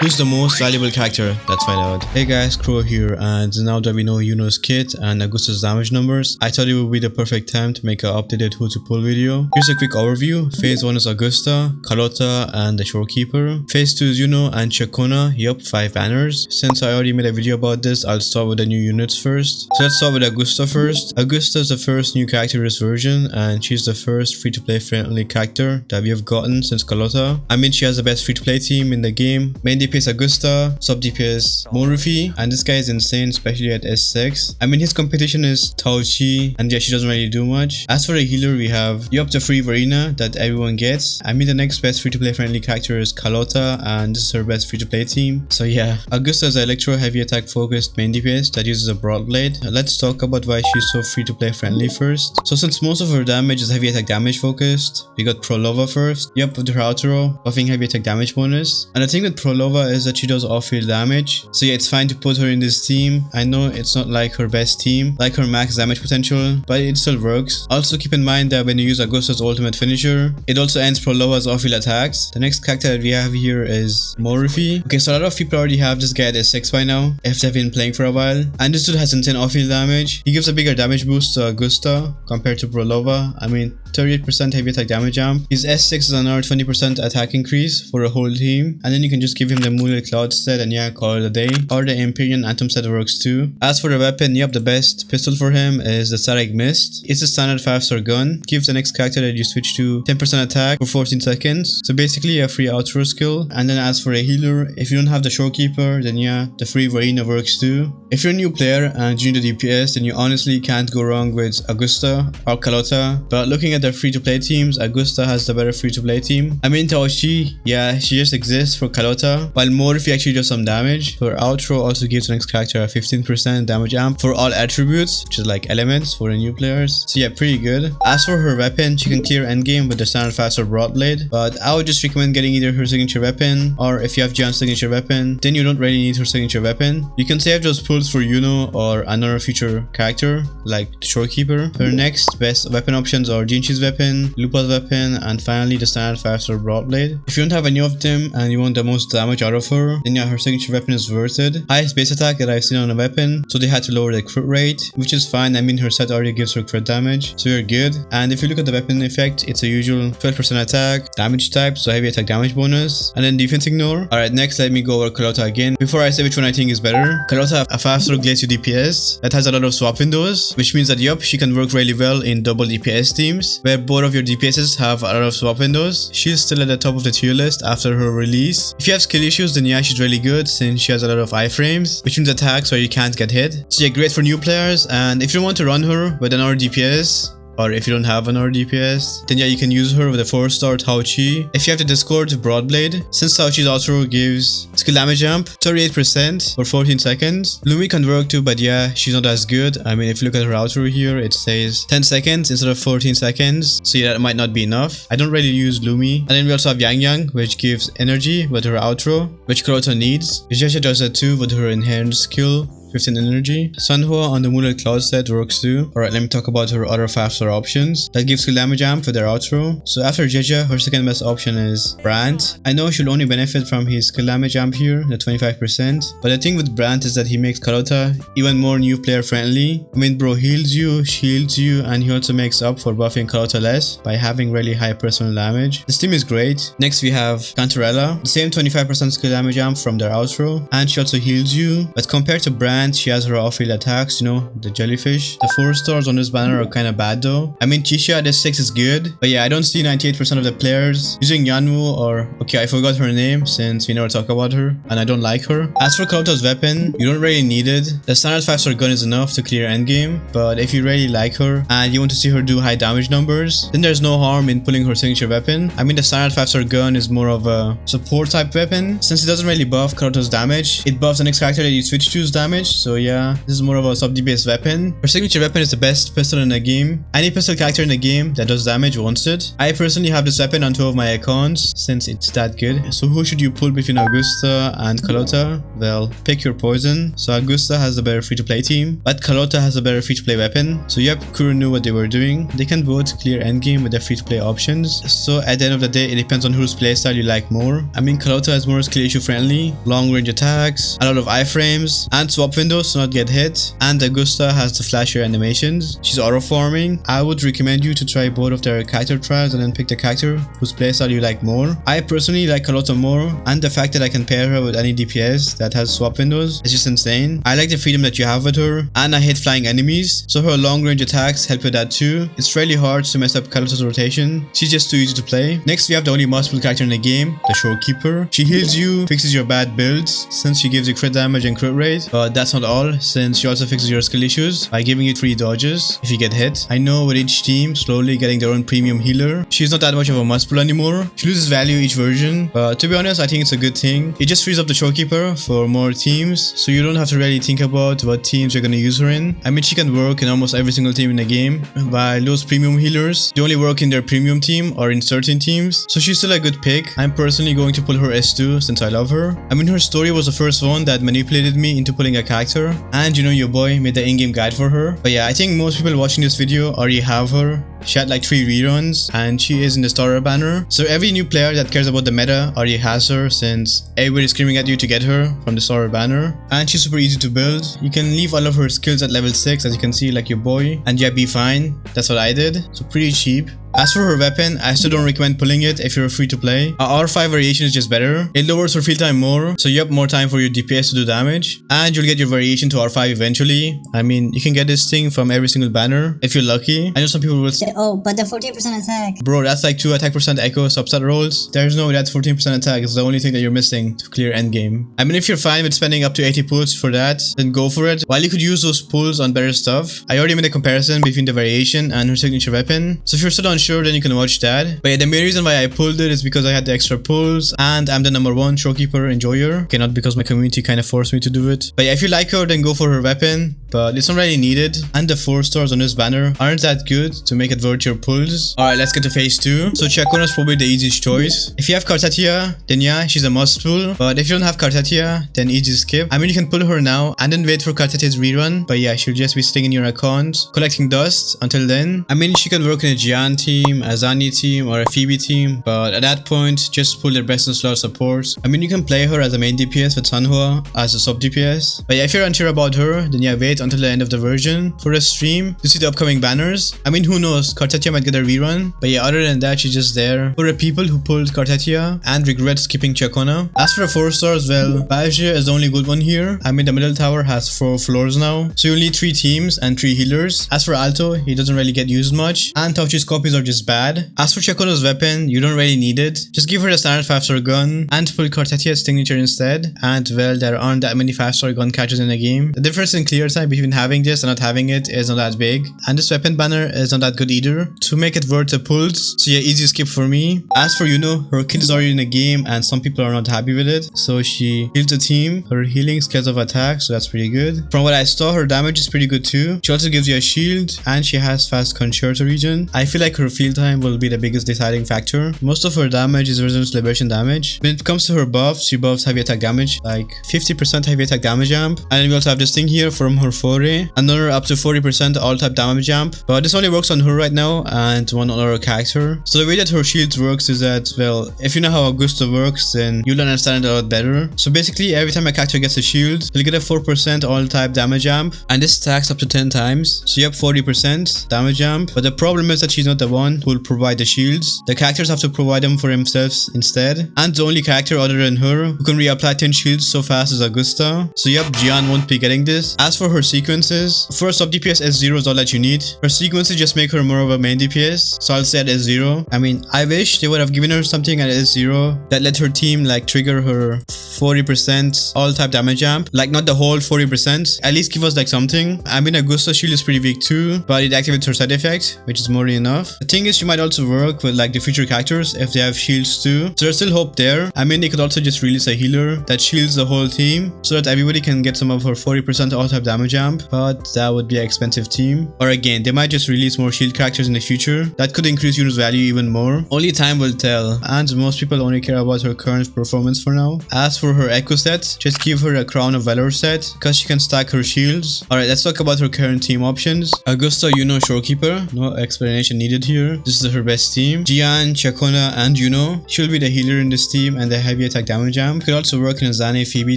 Who's the most valuable character? Let's find out. Hey guys, Crow here, and now that we know Yuno's kit and Augusta's damage numbers, I thought it would be the perfect time to make an updated who to pull video. Here's a quick overview. Phase 1 is Augusta, Carlotta, and the Shorekeeper. Phase 2 is Iuno and Ciaconna, yup, 5 banners. Since I already made a video about this, I'll start with the new units first. So let's start with Augusta first. Augusta is the first new character in this version, and she's the first free-to-play friendly character that we have gotten since Carlotta. I mean, she has the best free-to-play team in the game. Main DPS Augusta, sub DPS Morifi, and this guy is insane, especially at S6. I mean, his competition is Tauchi, and yeah, she doesn't really do much. As for the healer, we have the free Varina that everyone gets. I mean, the next best free-to-play friendly character is Carlotta, and this is her best free-to-play team. So yeah, Augusta is an electro heavy attack focused main DPS that uses a broad blade. Let's talk about why she's so free-to-play friendly first. So since most of her damage is heavy attack damage focused, we got Phrolova first. Yup, with her outro, buffing heavy attack damage bonus. And the thing with Phrolova is that she does off-field damage. So yeah, it's fine to put her in this team. I know it's not like her best team, like her max damage potential, but it still works. Also keep in mind that when you use Augusta's ultimate finisher, it also ends Phrolova's off-field attacks. The next character that we have here is Morifi. Okay, so a lot of people already have this guy at S6 by now, if they've been playing for a while. And this dude has insane off-field damage. He gives a bigger damage boost to Augusta compared to Phrolova. I mean, 38% heavy attack damage jump. His S6 is another 20% attack increase for a whole team. And then you can just give him the Moonlit Cloud set and yeah, call it a day. Or the Empyrean Anthem set works too. As for the weapon, yep, the best pistol for him is the Static Mist. It's a standard 5-star gun. Gives the next character that you switch to 10% attack for 14 seconds. So basically a free outro skill. And then as for a healer, if you don't have the Shorekeeper, then yeah, the free Varina works too. If you're a new player and you need the DPS, then you honestly can't go wrong with Augusta or Carlotta. But looking at their free-to-play teams, Augusta has the better free-to-play team. I mean, Tauchi, yeah, she just exists for Carlotta, while Morifi actually does some damage. Her outro also gives the next character a 15% damage amp for all attributes, which is like elements for the new players. So yeah, pretty good. As for her weapon, she can clear endgame with the standard faster broad blade, but I would just recommend getting either her signature weapon, or if you have Jian's signature weapon, then you don't really need her signature weapon. You can save those pulls for Yuno or another future character like the Shorekeeper. Her next best weapon options are Jinhsi's weapon, Lupa's weapon, and finally the standard 5-star broad blade. If you don't have any of them and you want the most damage out of her, then yeah, her signature weapon is worth it. Highest base attack that I've seen on a weapon, so they had to lower the crit rate, which is fine. I mean, her set already gives her crit damage, so you're good. And if you look at the weapon effect, it's a usual 12% attack, damage type, so heavy attack damage bonus, and then defense ignore. Alright, next let me go over Carlotta again. Before I say which one I think is better, Carlotta have a 5-star glacier DPS that has a lot of swap windows, which means that yup, she can work really well in double DPS teams, where both of your DPSs have a lot of swap windows. She's still at the top of the tier list after her release. If you have skill issues, then yeah, she's really good since she has a lot of iframes, which means attacks where you can't get hit. So yeah, great for new players. And if you want to run her with another DPS, or if you don't have another DPS, then yeah, you can use her with a 4-star Tauchi. If you have the Discord Broadblade, since Tauchi's outro gives skill damage jump 38% for 14 seconds. Lumi can work too, but yeah, she's not as good. I mean, if you look at her outro here, it says 10 seconds instead of 14 seconds. So yeah, that might not be enough. I don't really use Lumi. And then we also have Yang, which gives energy with her outro, which Carlotta needs. Zhezhi does that too with her inherent skill, 15 energy. Sanhua on the Moonlit Cloud set works too. Alright, let me talk about her other 5-star options that give skill damage amp for their outro. So after Zhezhi, her second best option is Brandt. I know she'll only benefit from his skill damage amp here, the 25%. But the thing with Brandt is that he makes Carlotta even more new player friendly. I mean, bro heals you, shields you, and he also makes up for buffing Carlotta less by having really high personal damage. This team is great. Next we have Cantarella, the same 25% skill damage amp from their outro, and she also heals you. But compared to Brandt, she has her off-field attacks, you know, the jellyfish. The 4-stars on this banner are kind of bad though. I mean, Chisa at S6 is good, but yeah, I don't see 98% of the players using Yanwu or, okay, I forgot her name since we never talk about her, and I don't like her. As for Carlotta's weapon, you don't really need it. The standard 5-star gun is enough to clear endgame, but if you really like her and you want to see her do high damage numbers, then there's no harm in pulling her signature weapon. I mean, the standard 5-star gun is more of a support type weapon. Since it doesn't really buff Carlotta's damage, it buffs the next character that you switch to's damage. So yeah, this is more of a sub DPS weapon. Her signature weapon is the best pistol in the game. Any pistol character in the game that does damage wants it. I personally have this weapon on 2 of my accounts since it's that good. So who should you pull between Augusta and Carlotta? Well, pick your poison. So Augusta has the better free-to-play team, but Carlotta has a better free-to-play weapon. So yep, Kuro knew what they were doing. They can both clear endgame with their free-to-play options. So at the end of the day, it depends on whose playstyle you like more. I mean, Carlotta is more skill issue friendly, long range attacks, a lot of iframes, and swap windows to not get hit. And Augusta has the flashier animations. She's auto farming. I would recommend you to try both of their character trials and then pick the character whose playstyle you like more. I personally like Carlotta more, and the fact that I can pair her with any DPS that has swap windows is just insane. I like the freedom that you have with her, and I hate flying enemies, so her long range attacks help with that too. It's really hard to mess up Carlotta's rotation. She's just too easy to play. Next we have the only multiple character in the game, the Shorekeeper. She heals you, fixes your bad builds since she gives you crit damage and crit rate, but that's not all, since she also fixes your skill issues by giving you 3 dodges if you get hit. I know with each team slowly getting their own premium healer, she's not that much of a must-pull anymore. She loses value each version, but to be honest I think it's a good thing. It just frees up the Shorekeeper for more teams, so you don't have to really think about what teams you're gonna use her in. I mean, she can work in almost every single team in the game, while those premium healers, they only work in their premium team or in certain teams, so she's still a good pick. I'm personally going to pull her S2 since I love her. I mean, her story was the first one that manipulated me into pulling a character, and you know, your boy made the in-game guide for her. But yeah, I think most people watching this video already have her. She had like 3 reruns and she is in the starter banner, so every new player that cares about the meta already has her, since everybody's screaming at you to get her from the starter banner. And she's super easy to build. You can leave all of her skills at level 6, as you can see, like your boy, and yeah, be fine. That's what I did, so pretty cheap. As for her weapon, I still don't recommend pulling it if you're free to play. R5 variation is just better. It lowers her field time more, so you have more time for your DPS to do damage, and you'll get your variation to R5 eventually. I mean, you can get this thing from every single banner if you're lucky. I know some people will say, oh, but the 14% attack. Bro, that's like 2 attack percent echo subset rolls. There's no, that's 14% attack. It's the only thing that you're missing to clear endgame. I mean, if you're fine with spending up to 80 pulls for that, then go for it. While you could use those pulls on better stuff, I already made a comparison between the variation and her signature weapon, so if you're still unsure, then you can watch that. But yeah, the main reason why I pulled it is because I had the extra pulls, and I'm the #1 Shorekeeper enjoyer. Okay, not because my community kind of forced me to do it. But yeah, if you like her, then go for her weapon, but it's not really needed. And the 4 stars on this banner aren't that good to make it worth your pulls. Alright, let's get to phase 2. So Ciaconna is probably the easiest choice. If you have Carlotta, then yeah, she's a must pull. But if you don't have Carlotta, then easy skip. I mean, you can pull her now and then wait for Carlotta's rerun, but yeah, she'll just be sitting in your account collecting dust until then. I mean, she can work in a Qiuyuan team, a Zani team, or a Phoebe team, but at that point, just pull their best in slot support. I mean, you can play her as a main DPS with Sanhua as a sub DPS, but yeah, if you're unsure about her, then yeah, wait until the end of the version for the stream to see the upcoming banners. I mean, who knows, Carlotta might get a rerun, but yeah, other than that, she's just there for the people who pulled Carlotta and regret skipping Ciaconna. As for the 4 stars, well, Balje is the only good one here. I mean, the middle tower has 4 floors now, so you'll need 3 teams and 3 healers. As for Alto, he doesn't really get used much, and Tauchi's copies are just bad. As for Ciaconna's weapon, you don't really need it. Just give her the standard 5-star gun and pull Carlotta's signature instead, and well, there aren't that many 5-star gun catches in the game. The difference in clear time between having this and not having it is not that big, and this weapon banner is not that good either to make it worth the pulls, so yeah, easy skip for me. As for Yuno, her kit is already in the game and some people are not happy with it, so she heals the team. Her healing scales of attack, so that's pretty good. From what I saw, her damage is pretty good too. She also gives you a shield and she has fast concerto region. I feel like her field time will be the biggest deciding factor. Most of her damage is resonance liberation damage. When it comes to her buffs, she buffs heavy attack damage, like 50% heavy attack damage jump, and then we also have this thing here from her foray, another up to 40% all type damage jump, but this only works on her right now and one other character. So the way that her shields works is that, well, if you know how Augusta works, then you'll understand it a lot better. So basically, every time a character gets a shield, he'll get a 4% all type damage jump, and this stacks up to 10 times, so you have 40% damage jump. But the problem is that she's not the one who will provide the shields. The characters have to provide them for themselves instead, and the only character other than her who can reapply 10 shields so fast is Augusta, so yep, Qiuyuan won't be getting this. As for her sequences. First off, DPS S0 is all that you need. Her sequences just make her more of a main DPS, so I'll say at S0. I mean, I wish they would have given her something at S0 that let her team like trigger her 40% all type damage amp. Like not the whole 40%, at least give us like something. I mean, Augusta's shield is pretty weak too, but it activates her side effect, which is more than enough. The thing is, she might also work with like the future characters if they have shields too. So there's still hope there. I mean, they could also just release a healer that shields the whole team so that everybody can get some of her 40% all type damage amp, but that would be an expensive team. Or again, they might just release more shield characters in the future. That could increase Yuno's value even more. Only time will tell, and most people only care about her current performance for now. As for her echo set, just give her a Crown of Valor set because she can stack her shields. Alright, let's talk about her current team options. Augusta, Iuno Shorekeeper, no explanation needed here. This is her best team. Qiuyuan, Ciaconna, and Yuno. She'll be the healer in this team and the heavy attack damage amp. Could also work in a Zani Phoebe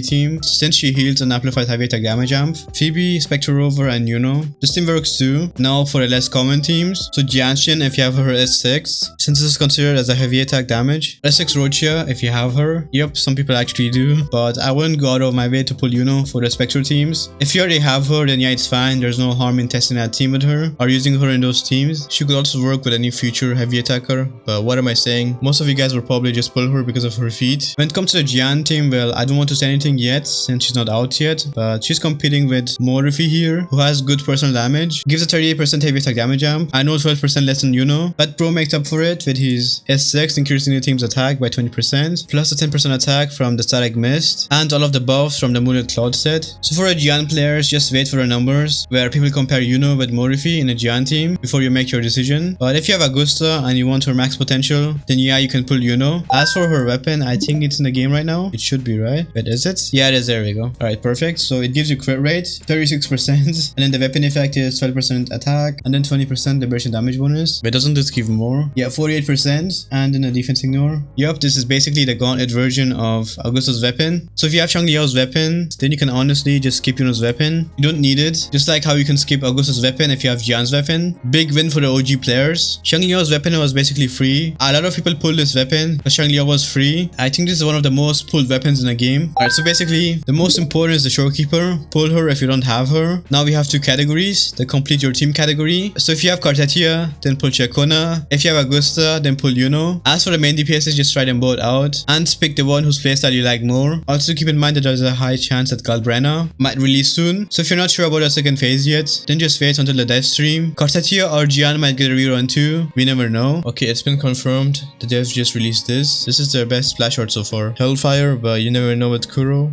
team since she heals and amplifies heavy attack damage amp. Phoebe, Aero Rover, and Yuno. This team works too. Now for the less common teams. So Jinhsi if you have her S6, since this is considered as a heavy attack damage. S6 Roccia if you have her. Yep, some people actually do, but I wouldn't go out of my way to pull Yuno for the Spectre teams. If you already have her, then yeah, it's fine. There's no harm in testing that team with her or using her in those teams. She could also work with any future heavy attacker, but what am I saying? Most of you guys will probably just pull her because of her feat. When it comes to the Qiuyuan team, well, I don't want to say anything yet since she's not out yet, but she's competing with Morifi here, who has good personal damage. Gives a 38% heavy attack damage amp. I know 12% less than Yuno, but Pro makes up for it with his S6, increasing the team's attack by 20%, plus the 10% attack from the Static Mist, and all of the buffs from the Moonlit Cloud set. So for a Qiuyuan players, just wait for the numbers, where people compare Yuno with Morifi in a Qiuyuan team before you make your decision. But if you have Augusta and you want her max potential, then yeah, you can pull Yuno. As for her weapon, I think it's in the game right now. It should be, right? Wait, is it? Yeah, it is. There we go. Alright, perfect. So it gives you crit rate, 36%, and then the weapon effect is 12% attack, and then 20% liberation damage bonus. But doesn't this give more? Yeah, 48%, and then a defense ignore. Yup, this is basically the gauntlet version of Augusta's weapon. So if you have Qiuyuan's weapon, then you can honestly just skip Yuno's weapon. You don't need it. Just like how you can skip Augusta's weapon if you have Qiuyuan's weapon. Big win for the OG players. Qiuyuan's weapon was basically free. A lot of people pulled this weapon because Qiuyuan was free. I think this is one of the most pulled weapons in the game. Alright, so basically the most important is the Shorekeeper. Pull her if you don't have her. Now we have two categories, the complete your team category. So if you have Carlotta, then pull Ciaconna. If you have Augusta, then pull Yuno. As for the main DPSs, just try them both out and pick the one whose playstyle you like more. Also keep in mind that there's a high chance that Galbrena might release soon. So if you're not sure about the second phase yet, then just wait until the dev stream. Carlotta or Qiuyuan might get a rerun too. We never know. Okay, it's been confirmed. The devs just released this. This is their best splash art so far. Hellfire, but you never know with Kuro.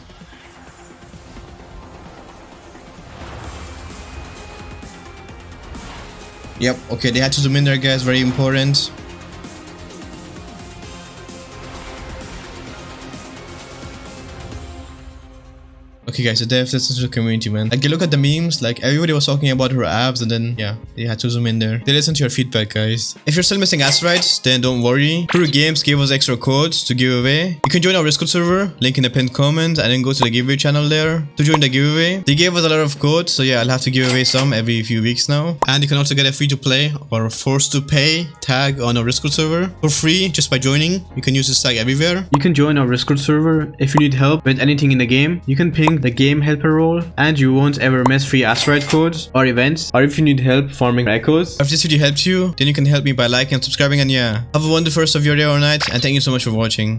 Yep, okay, they had to zoom in there, guys. Very important. Okay guys, the devs, this is the community, man. Like, you look at the memes, like everybody was talking about her abs, and then yeah, they had to zoom in there. They listened to your feedback, guys. If you're still missing asteroids, then don't worry. Crew Games gave us extra codes to give away. You can join our Discord server, link in the pinned comment, and then go to the giveaway channel there to join the giveaway. They gave us a lot of codes, so yeah, I'll have to give away some every few weeks now. And you can also get a free to play or forced to pay tag on our Discord server for free just by joining. You can use this tag everywhere. You can join our Discord server if you need help with anything in the game. You can ping the game helper role and you won't ever miss free asteroid codes or events, or if you need help farming echoes. If this video helped you, then you can help me by liking and subscribing, and yeah, have a wonderful rest of your day or night, and thank you so much for watching.